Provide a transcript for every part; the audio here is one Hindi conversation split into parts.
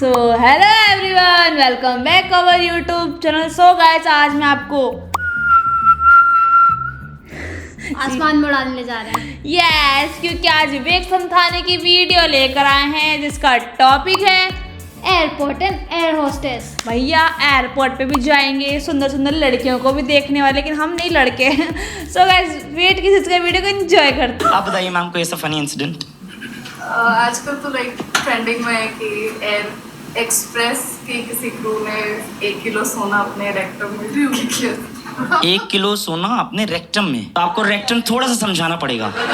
So hello everyone, welcome back our YouTube channel. So guys, आज मैं आपको आसमान में उड़ाने ले जा रहे हैं। यस, क्योंकि आज विवेक समथाने की वीडियो लेकर आए हैं जिसका टॉपिक है एयरपोर्ट एंड एयर होस्टेस। भैया एयरपोर्ट पे भी जाएंगे, सुंदर सुंदर लड़कियों को भी देखने वाले, लेकिन हम नहीं लड़के। सो गाइस, वेट किस इसका वीडियो को एंजॉय करते हैं। आप बताइए मैम, कोई ऐसा फनी इंसिडेंट? आजकल तो लाइक ट्रेंडिंग में है कि एयर एक्सप्रेस की किसी क्रू ने 1 किलो सोना अपने रेक्टम में ड्यूटी किया। 1 किलो सोना अपने रेक्टम में? तो आपको रेक्टम थोड़ा सा समझाना पड़ेगा। क्या?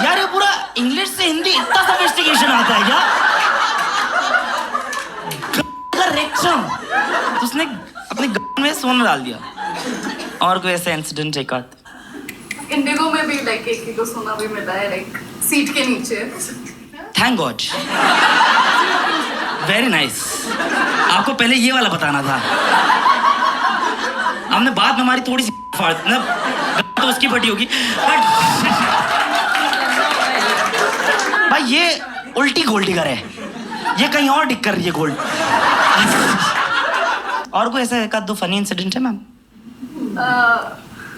यार ये पूरा इंग्लिश से हिंदी इतना सोफिस्टिकेशन आता है क्या? रेक्टम, तो उसने अपने गन में सोना डाल दिया। और कोई ऐसा इंसिडेंट एक आध? इंडिगो में भी लाइक 1 किलो सोना भी मिला है, लाइक सीट के नीचे। Thank God, very nice. आपको पहले ये वाला बताना था। हमने बाद में हमारी थोड़ी सी तो उसकी फटी होगी, बट भाई ये उल्टी गोल्ड डिगर है, ये कहीं और डिग कर रही है गोल्ड। और कोई ऐसा एक आध दो फनी इंसिडेंट है मैम?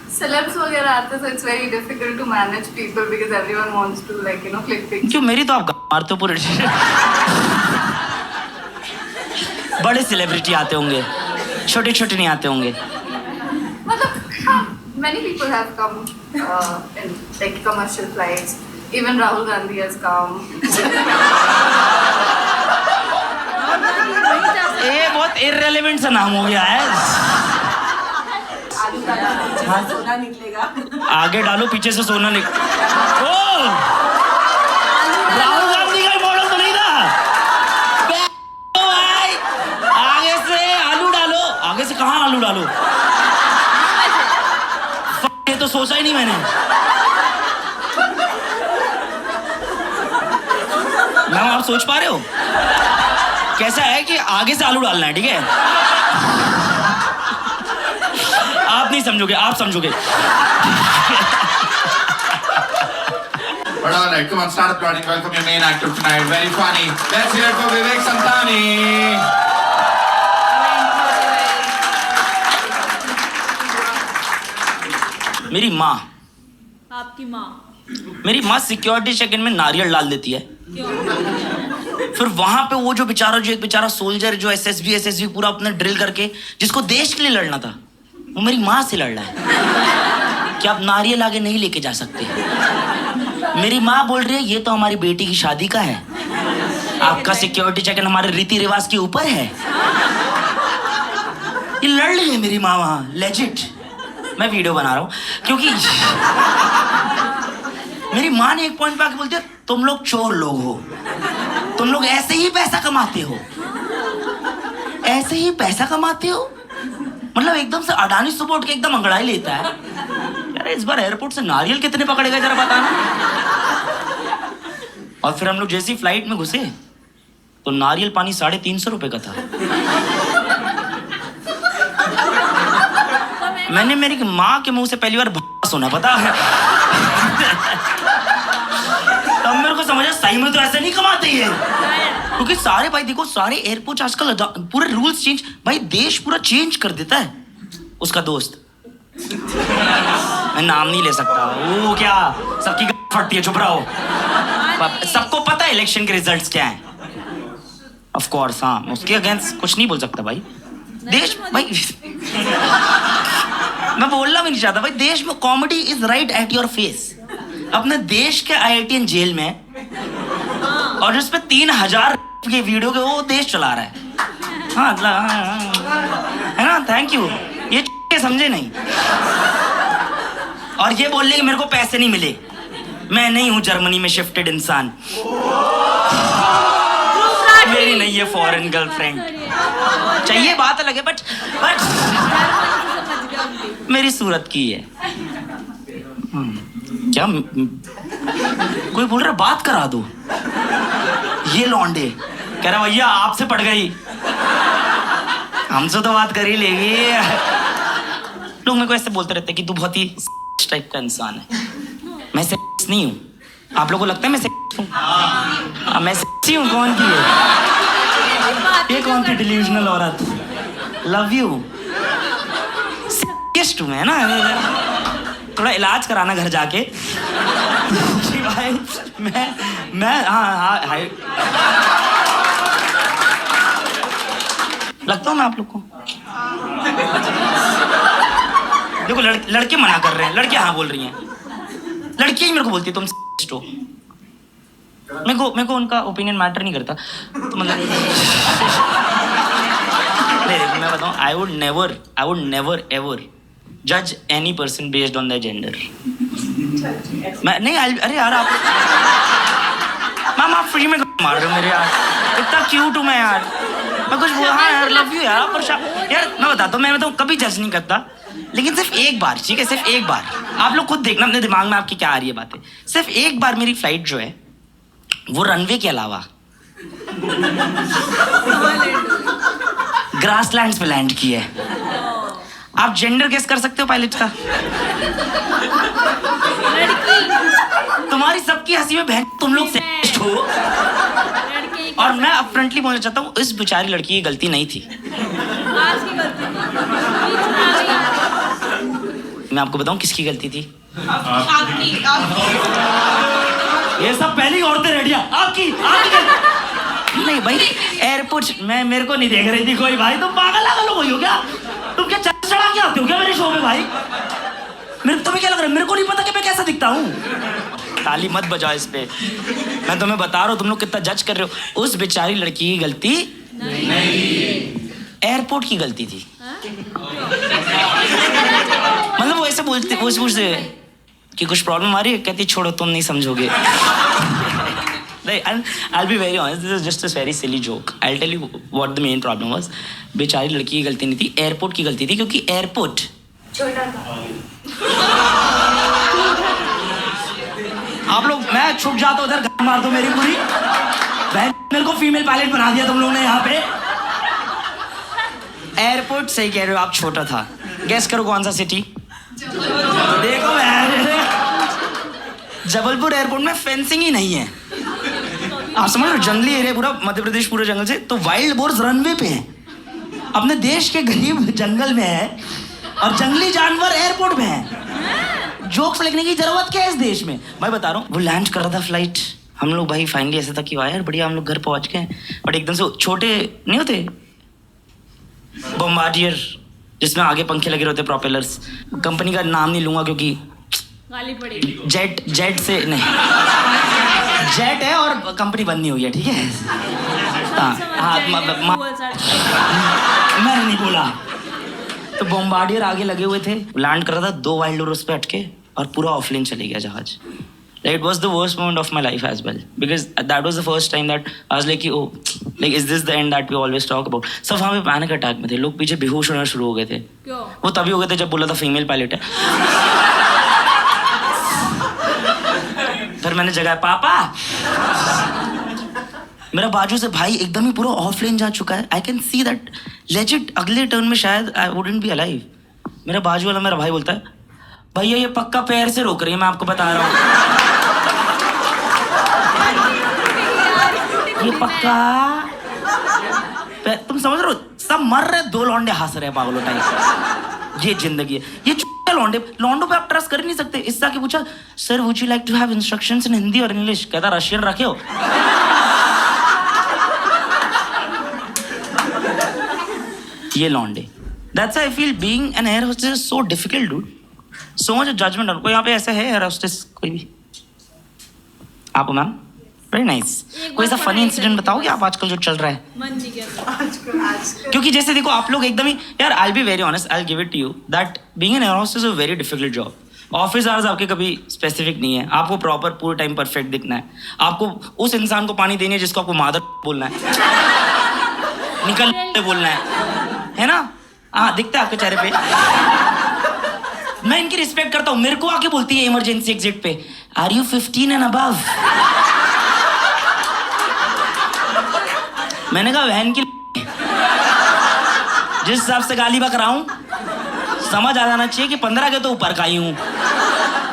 सेलेब्स वगैरह आते हैं, so it's very difficult to manage people because everyone wants to like click pictures. क्यों, मेरी तो आप मारते हो पूरे। बड़े सेलिब्रिटी आते होंगे, छोटे छोटे नहीं आते होंगे। मतलब many people have come in like commercial flights. Even Rahul Gandhi has come. ये बहुत इररिलेवेंट सा नाम हो गया है। सोना निकलेगा। आगे डालो, पीछे से सोना ओ! राहुल गांधी का मॉडल तो नहीं था। भाई, आगे से आलू डालो। आगे से कहाँ आलू डालो? ये तो सोचा ही नहीं मैंने। मैम, आप सोच पा रहे हो कैसा है कि आगे से आलू डालना है? ठीक है, आप नहीं समझोगे, आप समझोगे। But all right, come on, start applauding. Welcome your main actor tonight. Very funny. Let's hear it for Vivek Samtani. मेरी माँ, आपकी माँ? मेरी माँ सिक्योरिटी चेक इन में नारियल डाल देती है। फिर वहां पे वो जो एक बेचारा सोल्जर जो एसएसबी पूरा अपने ड्रिल करके जिसको देश के लिए लड़ना था, वो मेरी माँ से लड़ रहा है कि आप नारियल आगे नहीं लेके जा सकते। मेरी माँ बोल रही है ये तो हमारी बेटी की शादी का है, आपका सिक्योरिटी चेक इन हमारे रीति रिवाज के ऊपर है। ये लड़ रही है मेरी माँ वहां, लेजिट। मैं वीडियो बना रहा हूँ क्योंकि मेरी माँ ने एक पॉइंट पे आके बोलती है तुम लोग चोर लोग हो, तुम लोग ऐसे ही पैसा कमाते हो, ऐसे ही पैसा कमाते हो। मतलब एकदम से अडानी सुबह उठ के एकदम अंगड़ाई लेता है। यार इस बार एयरपोर्ट से नारियल कितने पकड़ेगा जरा बताना। और फिर हम लोग जैसी फ्लाइट में घुसे तो नारियल पानी 350 रुपए का था। मैंने मेरी माँ के मुंह से पहली बार सुना, पता है। तब मेरे को समझा सही में तो ऐसे नहीं कमाते हैं, क्योंकि सारे भाई देखो, सारे एयरपोर्ट आजकल पूरे रूल्स चेंज, भाई देश पूरा चेंज कर देता है। उसका दोस्त, मैं नाम नहीं ले सकता, वो क्या सबकी फटती है, चुप रहो। सबको पता है इलेक्शन के रिजल्ट्स क्या हैं। ऑफ कोर्स, हाँ, उसके अगेंस्ट कुछ नहीं बोल सकता भाई। देश भाई मैं बोलना भी नहीं चाहता भाई, देश में comedy is right at your face. अपने देश के IITian जेल में और जिसपे 3000 के वीडियो के वो देश चला रहा है। हाँ, है ना, थैंक यू। ये समझे नहीं और ये बोल रहे कि मेरे को पैसे नहीं मिले। मैं नहीं हूं जर्मनी में शिफ्टेड इंसान, मेरी नहीं है फॉरेन गर्लफ्रेंड। चाहिए बात अलग है, बट मेरी सूरत की है। क्या कोई बोल रहा बात करा दो, ये लौंडे कह रहा भैया आपसे पड़ गई, हमसे तो बात कर ही लेगी। लोग मेरे को ऐसे बोलते रहते कि तू बहुत ही टाइप का इंसान है। मैं सेक्स नहीं हूँ। आप लोगों को लगता है मैं सेक्स हूँ? मैं सेक्सी हूँ? कौन की है ये? कौन थी डिल्यूजनल औरत? लव यू सेक्सिस्ट हूँ मैं ना। थोड़ा इलाज कराना घर जाके कि भाई मैं हाँ लगता हूँ मैं आप लोग को? देखो लड़के मना कर रहे हैं, लड़के हाँ बोल रही हैं। लड़कियां ही मेरे को बोलती है तुम हो। मेरे को उनका ओपिनियन मैटर नहीं करता। तो मतलब नहीं, मैं बताऊँ, आई वुड नेवर एवर जज any person based on the gender. मैं नहीं, अरे यार आप आप फ्री में मार रहे हो मेरे यार। इतना क्यूट हूँ मैं यार। मैं कुछ हाँ यार लव यू यार, पर यार मैं बताता हूँ, मैं बताऊँ कभी जज नहीं करता, लेकिन सिर्फ एक बार, ठीक है, सिर्फ एक बार आप लोग खुद देखना अपने दिमाग में आपकी क्या आ रही है बातें। सिर्फ एक बार मेरी फ्लाइट जो है वो रनवे के अलावा ग्रासलैंड्स पे लैंड की है। आप जेंडर गेस कर सकते हो पायलट का? तुम्हारी सबकी हंसी में बहन तुम लोग सेक्सिस्ट हो। और मैं अपफ्रंटली बोलना चाहता हूँ, इस बेचारी लड़की की गलती नहीं थी। मैं आपको बताऊं किसकी गलती थी? आपकी। ये सब पहली औरतें रेडिया आपकी नहीं भाई। एयरपोर्ट में मेरे को नहीं देख रही थी कोई। भाई तुम पागल हो क्या? तुम क्या चढ़ा के आते हो क्या मेरे शो में? भाई तुम्हें क्या लग रहा है मेरे को नहीं पता कि मैं कैसा दिखता हूँ? ताली मत बजाओ इस पे। मैं तुम्हें बता रहा हूँ, तुम लोग कितना जज कर रहे हो। उस बेचारी लड़की की गलती नहीं, एयरपोर्ट की गलती थी। मतलब वो ऐसे पूछते कि कुछ प्रॉब्लम आ रही है, कहती छोड़ो तुम नहीं समझोगे। नहीं, I'll be very honest, this is just a very silly joke. I'll tell you what the main problem was. बेचारी लड़की की गलती नहीं थी, एयरपोर्ट की गलती थी, क्योंकि एयरपोर्ट छोटा था। आप लोग, मैं छुप जाता उधर, गाली मार दो मेरी पूरी बहन। मेरे को फीमेल पायलट बना दिया तुम लोगों ने यहाँ पे। एयरपोर्ट सही कह रहे हो आप, छोटा था। गेस करो कौन सा सिटी? देखो जबलपुर एयरपोर्ट में फेंसिंग ही नहीं है। आप समझ लो, जंगली एरिया पूरा, मध्य प्रदेश पूरे जंगल से, तो वाइल्ड बोर्स रनवे पे हैं। अपने देश के गरीब जंगल में है और जंगली जानवर एयरपोर्ट में है। जोक्स लिखने की जरूरत क्या है इस देश में? भाई बता रहा हूँ, वो लैंड कर रहा था फ्लाइट, हम लोग भाई फाइनली ऐसा था कि वाह यार बढ़िया, हम लोग घर पहुंच गए। बट एकदम से छोटे नहीं होते बॉम्बार्डियर जिसमें आगे पंखे लगे होते, प्रोपेलर्स, कंपनी का नाम नहीं लूंगा क्योंकि गाली पड़ेगी। जेट से नहीं, जेट है और कंपनी बंद नहीं हुई है, ठीक है? मैंने नहीं बोला। तो बॉम्बार्डियर आगे लगे हुए थे, लैंड कर रहा था, 2 वाइल्ड बोर उस पे अटके और पूरा ऑफलाइन चले गया जहाज। It was the worst moment of my life as well, because that was the first time that I was like, oh, like is this the end that we always talk about? सब वहाँ पे पैनिक अटैक में थे, लोग पीछे बेहोश होना शुरू हो गए थे। क्यों? वो तभी हो गए थे जब बोला था फीमेल पायलट है। फिर मैंने जगाया, पापा। मेरा बाजू से भाई एकदम ही पूरा ऑफलाइन जा चुका है। I can see that legit अगले टर्न में शायद I wouldn't be alive। मेरा बाजू वाला मेरा भाई बोलता है, भैया ये पक्का पैर से रोक रही है, मैं आपको बता रहा हूँ। ये पक्का तुम समझ रहे हो, सब मर रहे, 2 लौंडे हंस रहे पागलों टाइप। ये जिंदगी है, ये लौंडों पे आप ट्रस्ट कर ही नहीं सकते। इससे आके पूछा, sir would you like to have instructions in Hindi और इंग्लिश? कहता रशियन रखे हो। ये लौंडे, that's I feel being an air hostess is so difficult dude, so much judgement. कोई यहाँ पे ऐसा है एयर होस्टेस कोई भी? आप मैम? Very nice. कोई सा फनी इंसिडेंट बताओगे आप आजकल जो चल रहा है? मन नहीं करता। क्योंकि जैसे देखो आप लोग एकदम ही यार, I be very honest, I give it to you that being an air hostess is a very difficult job. Office hours आपके कभी स्पेसिफिक नहीं है, आपको प्रॉपर पूरे टाइम परफेक्ट दिखना है, आपको उस इंसान को पानी देनी है जिसको आपको मादर बोलना है, निकल बोलना है ना? हाँ, दिखता है आपके चेहरे पे। मैं इनकी रिस्पेक्ट करता हूँ। मेरे को आके बोलती है इमरजेंसी एग्जिट पे, आर यू 15 एंड अबव? मैंने कहा बहन की जिस हिसाब से गाली बक रहा हूं, समझ आ जाना चाहिए कि 15 के तो ऊपर का ही हूं।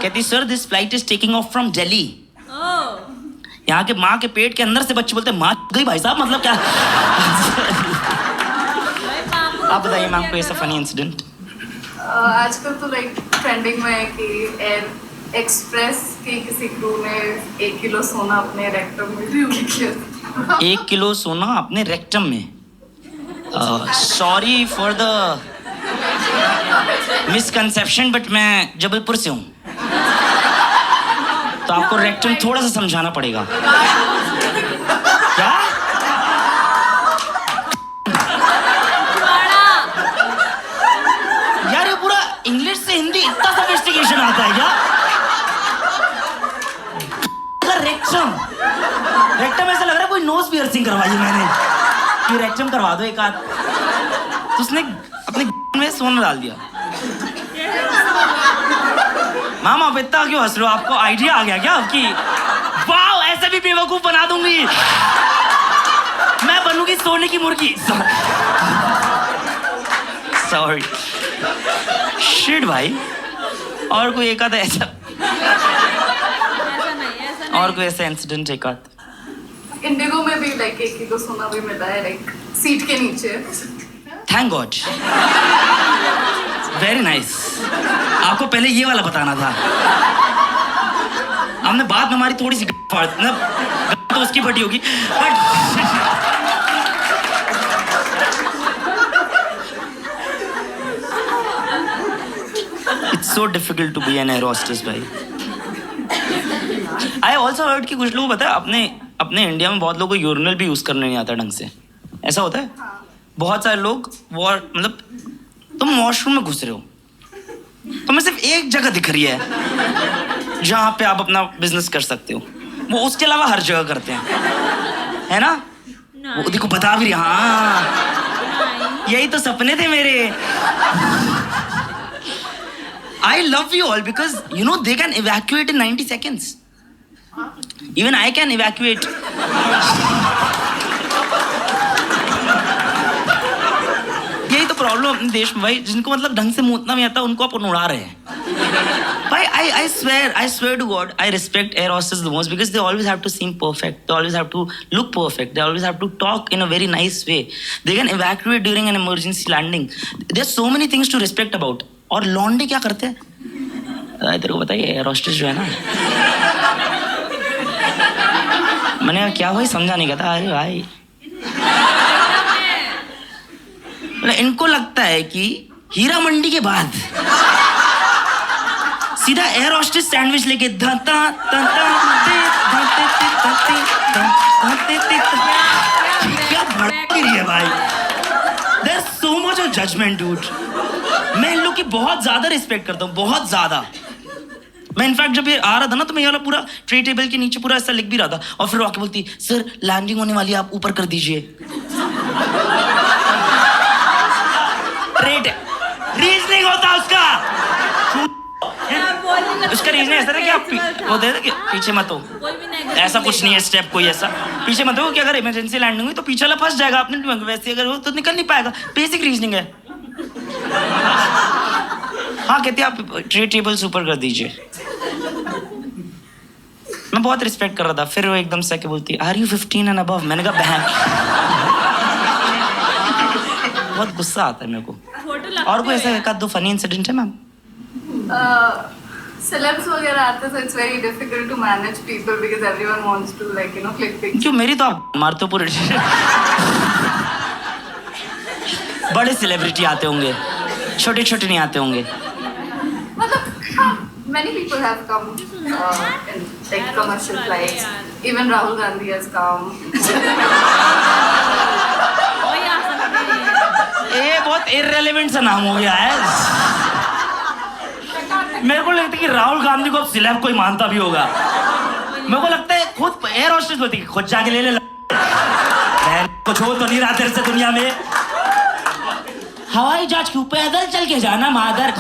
कहती sir this flight is taking of from Delhi. यहाँ के माँ के पेट के अंदर से बच्चे बोलते हैं माँ गई भाई साहब, मतलब क्या? आप बताइए मैम कोई ऐसा फनी इंसिडेंट? आजकल तो लाइक ट्रेंडिंग में है कि एयर एक्सप्रेस की किसी क्रू ने 1 किलो सोना अपने रेक्टम में ड्रिल किया। 1 किलो सोना अपने रेक्टम में? Sorry for the misconception but मैं जबलपुर से हूँ, तो आपको रेक्टम थोड़ा सा समझाना पड़ेगा। क्या? यार ये पूरा इंग्लिश से हिंदी इतना सोफिस्टिकेशन आता है क्या? रेक्टम, रेक्टम ऐसा लग रहा है कोई नोज पियर्सिंग करवाई है मैंने कि रेक्टम करवा दो एक आध, तो उसने अपने में सोना डाल दिया। मैम आप इतना क्यों हंस रहे हो? आपको आइडिया आ गया क्या आपकी? वाओ ऐसे भी बेवकूफ बना दूंगी मैं, बनूंगी सोने की मुर्गी। सॉरी शिट भाई। और कोई एक आधा ऐसा, और कोई ऐसा इंसिडेंट एक आध? इंडिगो में भी लाइक 1 किलो सोना भी मिला है लाइक सीट के नीचे। Thank God, very nice. आपको पहले ये वाला बताना था। हमने बाद में हमारी थोड़ी सी तो उसकी फटी होगी but it's so difficult to be an air hostess भाई। आई ऑल्सो हर्ड कि कुछ लोग पता है अपने इंडिया में बहुत लोगों को यूरिनल भी यूज करने नहीं आता ढंग से। ऐसा होता है? बहुत सारे लोग मतलब तुम वॉशरूम में घुस रहे हो, तुम्हें सिर्फ एक जगह दिख रही है जहां पे आप अपना बिजनेस कर सकते हो, वो उसके अलावा हर जगह करते हैं, है ना? वो देखो बता भी रही, हाँ यही तो सपने थे मेरे। I love you all because you know they can evacuate in 90 seconds. Even I can evacuate. यही तो प्रॉब्लम अपने देश में भाई, जिनको मतलब ढंग से मुंहतना नहीं आता उनको आप उड़ा रहे हैं भाई। I swear to God, I respect air hostesses the most because they always have to seem perfect. They always have to look perfect. They always have to talk in a very nice way. They can evacuate during an emergency landing. There's so many things to respect about. और लौंडे क्या करते हैं? तेरे को बताइए एयर होस्टेस जो है ना, मैंने क्या भाई समझा नहीं कहता। अरे भाई इनको लगता है कि हीरा मंडी के बाद सीधा एयर होस्टेस सैंडविच लेके क्या भड़क रही है भाई। There's so much of judgment, dude. मैं इन लोग की बहुत ज्यादा रिस्पेक्ट करता हूँ, बहुत ज्यादा। मैं इनफैक्ट जब ये आ रहा था ना तो मैं ये वाला पूरा ट्रे टेबल के नीचे पूरा ऐसा लिख भी रहा था, और फिर आके बोलती सर लैंडिंग होने वाली है आप ऊपर कर दीजिए। रीजनिंग होता उसका रीजनिंग ऐसा ना कि आप वो दे कि पीछे मत हो, ऐसा कुछ नहीं है स्टेप कोई ऐसा पीछे मत हो कि अगर इमरजेंसी लैंडिंग हुई तो पीछे वाला फंस जाएगा आपने, वैसे अगर वो तो निकल नहीं पाएगा। बेसिक रीजनिंग है। हाँ कहती है आप ट्रे टेबल्स ऊपर कर दीजिए। मैं बहुत रिस्पेक्ट कर रहा था, फिर वो एकदम से आके बोलती आर यू 15 एंड अबव? मैंने कहा बहन। बहुत गुस्सा आता है मेरे को। और कोई ऐसा एक आध दो फनी इंसिडेंट है मैम? सेलेब्स वगैरह आते तो it's very difficult to manage people because everyone wants to like you know click picture. क्यों मेरी तो आप मारते हो पूरे। बड़े सेलिब्रिटी आते होंगे, छोटे छोटे नहीं आते होंगे। मतलब many people have come in like commercial flights. Even Rahul Gandhi has come. ये बहुत इररिलेवेंट सा नाम हो गया है। मेरे को लगता है कि राहुल गांधी को अब सिलेब कोई मानता भी होगा। मेरे को लगता है खुद एयर होस्टेस होती है, खुद जाके ले ले कुछ हो तो नहीं रहा तेरे से दुनिया में। हवाई जहाज क्यों? पैदल चल के जाना मादर।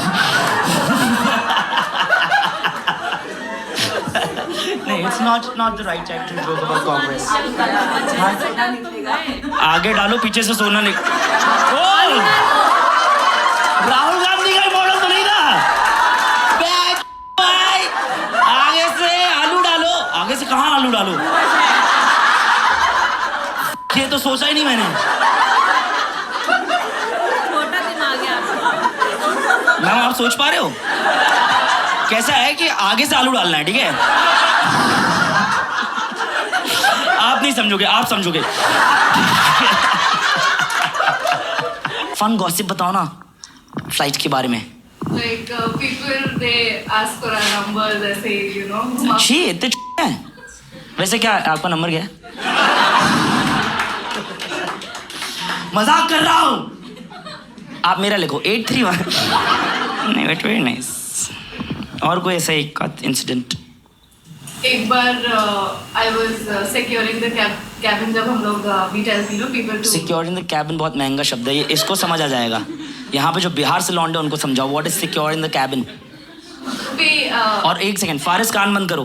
नहीं, it's not the right time to joke about Congress. आगे डालो पीछे से सोना निक। राहुल गांधी का मॉडल तो नहीं था। आलू डालो। ये तो सोचा ही नहीं मैंने। छोटा दिमाग है आपका। मैम आप सोच पा रहे हो कैसा है कि आगे से आलू डालना है, ठीक है? आप नहीं समझोगे, आप समझोगे। फन गॉसिप बताओ ना फ्लाइट के बारे में। Like people they ask for our numbers, ऐसे you know. छी इतने है। वैसे क्या आपका नंबर क्या है? मजाक कर रहा हूँ। आप मेरा लिखो 831। नहीं वेट वेरी नाइस। और कोई ऐसा एक इंसिडेंट? एक बार I was securing the cabin जब हम लोग we tell people to secure in the cabin बहुत महंगा शब्द है, ये इसको समझ आ जाएगा। यहाँ पे जो बिहार से लौंडे उनको समझाओ what is secure in the cabin. be और एक सेकंड फारिस कान बंद करो।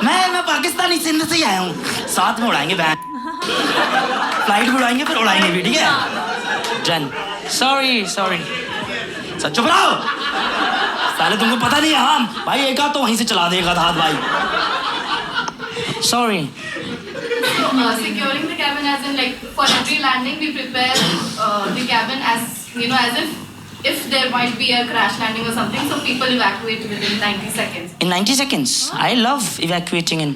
मैं पाकिस्तानी सिंध से ही आया हूँ। साथ में उड़ाएंगे बैंड, फ्लाइट भी उड़ाएंगे फिर उड़ाएंगे भी, ठीक है? जन सॉरी सच चुप रहो साले, तुमको पता नहीं है। हाँ भाई एक आध तो वहीं से चला देगा हाथ भाई। Sorry. securing the cabin as in like for every landing we prepare the cabin as you know as if there might be a crash landing or something, so people evacuate within 90 seconds. In 90 seconds? I love evacuating in.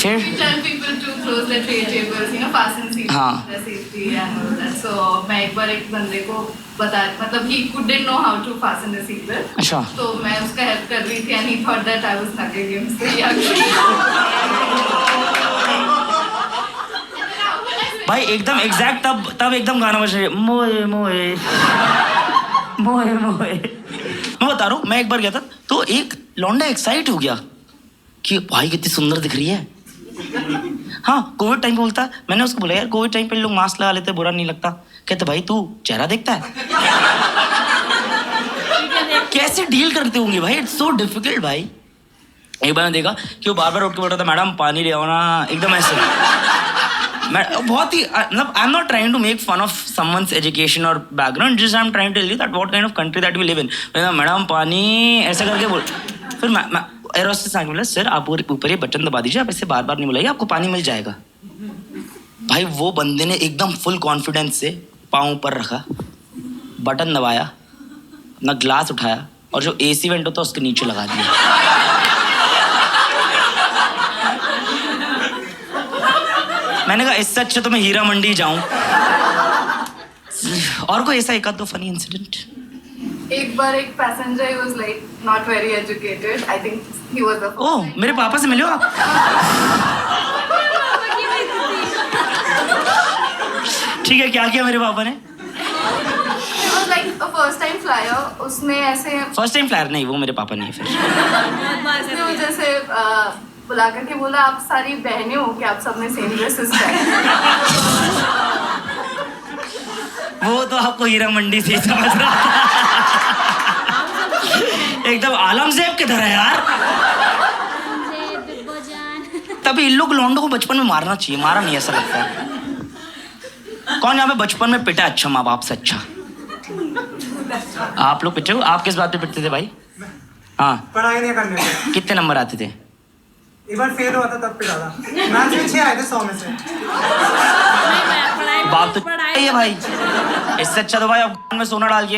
फिर We tell people to close their tray tables, you know, fasten seats, हाँ. their safety and all that. So मैं एक बार एक बंदे को बता, मतलब he couldn't know how to fasten the seat belt. अच्छा। तो मैं उसका हेल्प कर रही थी and he thought that I was thugging him. So he actually भाई एकदम एग्जैक्ट तब एकदम गाना बज रहा है, मोए मोए मोए मोए। मैं बता रहा हूँ, मैं एक बार गया था तो एक लौंडा एक्साइट हो गया कि भाई कितनी सुंदर दिख रही है। हाँ कोविड टाइम पे बोलता, मैंने उसको बोला यार कोविड टाइम पे लोग मास्क लगा लेते, बुरा नहीं लगता। कहते भाई तू चेहरा देखता है। कैसे डील करते होंगे भाई, इट्स सो डिफिकल्ट भाई। एक बार मैं देखा कि वो बार बार उठ के बोल रहा था मैडम पानी ले आओ ना, एकदम ऐसे। मैं बहुत ही मतलब I am not trying to make fun of someone's education और background, just I am trying to tell you that what kind of country that we live in. Madam पानी ऐसा करके बोल, फिर मैं एयर होस्टेस आके बोला सर आप ऊपर ये बटन दबा दीजिए, आप ऐसे बार बार नहीं बुलाइए, आपको पानी मिल जाएगा। भाई वो बंदे ने एकदम फुल कॉन्फिडेंस से पाँव ऊपर रखा, बटन दबाया, अपना ग्लास उठाया और जो AC वेंट होता उसके नीचे लगा दिया। मैंने कहा इससे अच्छा तो मैं हीरा मंडी जाऊं। और कोई ऐसा एक आध दो फनी इंसिडेंट? एक बार एक passenger was like not very educated. I think he was the ओह मेरे पापा से मिले हो आप? ठीक है, क्या किया मेरे पापा ने? He was like a first time flyer. उसने ऐसे फर्स्ट टाइम फ्लायर नहीं, वो मेरे पापा नहीं है। फिर उसने मुझे से बुला करके बोला आप सारी बहनें हो कि आप सब में सेम ड्रेसेस पहने। वो तो आपको हीरा मंडी से ही समझ रहा था। एकदम आलमजेब किधर है यार? तभी इन लोग लौंडों को बचपन में मारना चाहिए, मारा नहीं ऐसा लगता है। कौन यहाँ पे बचपन में पिटा अच्छा माँ बाप से अच्छा? आप लोग पिटे हो? आप किस बात पे पिटते थे भाई? हाँ पढ़ाई नहीं करने में। कितने नंबर आते थे? एक बार फेल हुआ था तब पिटा था। मैथ्स में 6 आए थे 100 में से। बाप तो है भाई, इससे अच्छा तो भाई अब में सोना डाल के।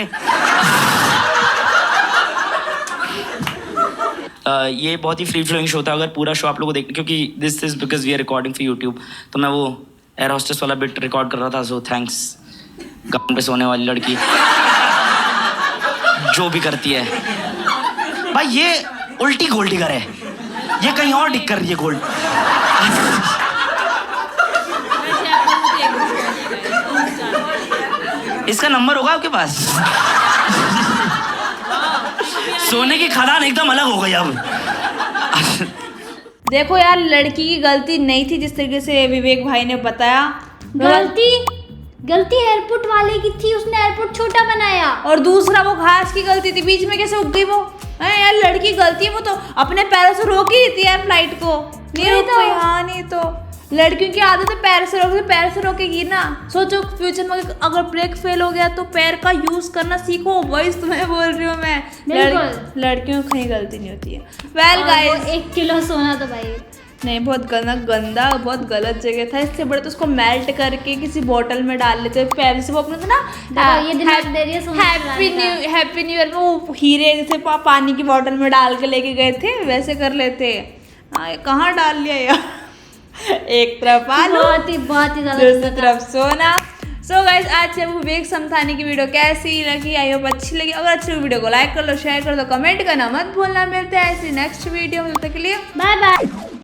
ये बहुत ही फ्री फ्लोइंग शो था। अगर पूरा शो आप लोगों को देख, क्योंकि this is because we are recording for YouTube, तो मैं वो एयर होस्टेस वाला बिट रिकॉर्ड कर रहा था। सो थैंक्स गन पे सोने वाली लड़की जो भी करती है भाई। ये उल्टी गोल्ड डिगर है, ये कहीं और डिग कर रही है गोल्ड। इसका नंबर होगा आपके पास? सोने की खदान एकदम अलग हो गई अब। देखो यार लड़की की गलती नहीं थी, जिस तरीके से विवेक भाई ने बताया। गलती एयरपोर्ट वाले की थी, उसने एयरपोर्ट छोटा बनाया। और दूसरा वो घास की गलती थी, बीच में कैसे उग गई वो? है यार, लड़की गलती है, वो तो अपने पैरों से रोक ही थी यार फ्लाइट को, नहीं रोक पाई। हाँ नहीं तो लड़कियों की आदत है पैर से रोक, पैर से रोकेगी ना। सोचो फ्यूचर में अगर ब्रेक फेल हो गया तो पैर का यूज करना सीखो, वही तुम्हें बोल रही हूँ मैं। लड़कियों की कहीं गलती नहीं होती है। वेल गाइस 1 किलो सोना तो भाई नहीं, बहुत गंदा बहुत गलत जगह था। इससे बड़े तो उसको मेल्ट करके किसी बोतल में डाल लेते। पहले से वो अपने था ना ये दिमाग दे रही है सोना हैप्पी न्यू ईयर में वो हीरे जैसे पानी की बोतल में डाल के लेके गए थे, वैसे कर लेते। कहाँ डाल लिया यार, एक तरफ आलू बहुत ही ज्यादा, दूसरी तरफ सोना। सो गाइस आज से विवेक समथानी की वीडियो कैसी लगी, आई होप अच्छी लगी। अगर अच्छी वीडियो को लाइक कर लो, शेयर कर दो, कमेंट करना मत भूलना। मिलते हैं ऐसी नेक्स्ट वीडियो में, तब तक के लिए बाय बाय।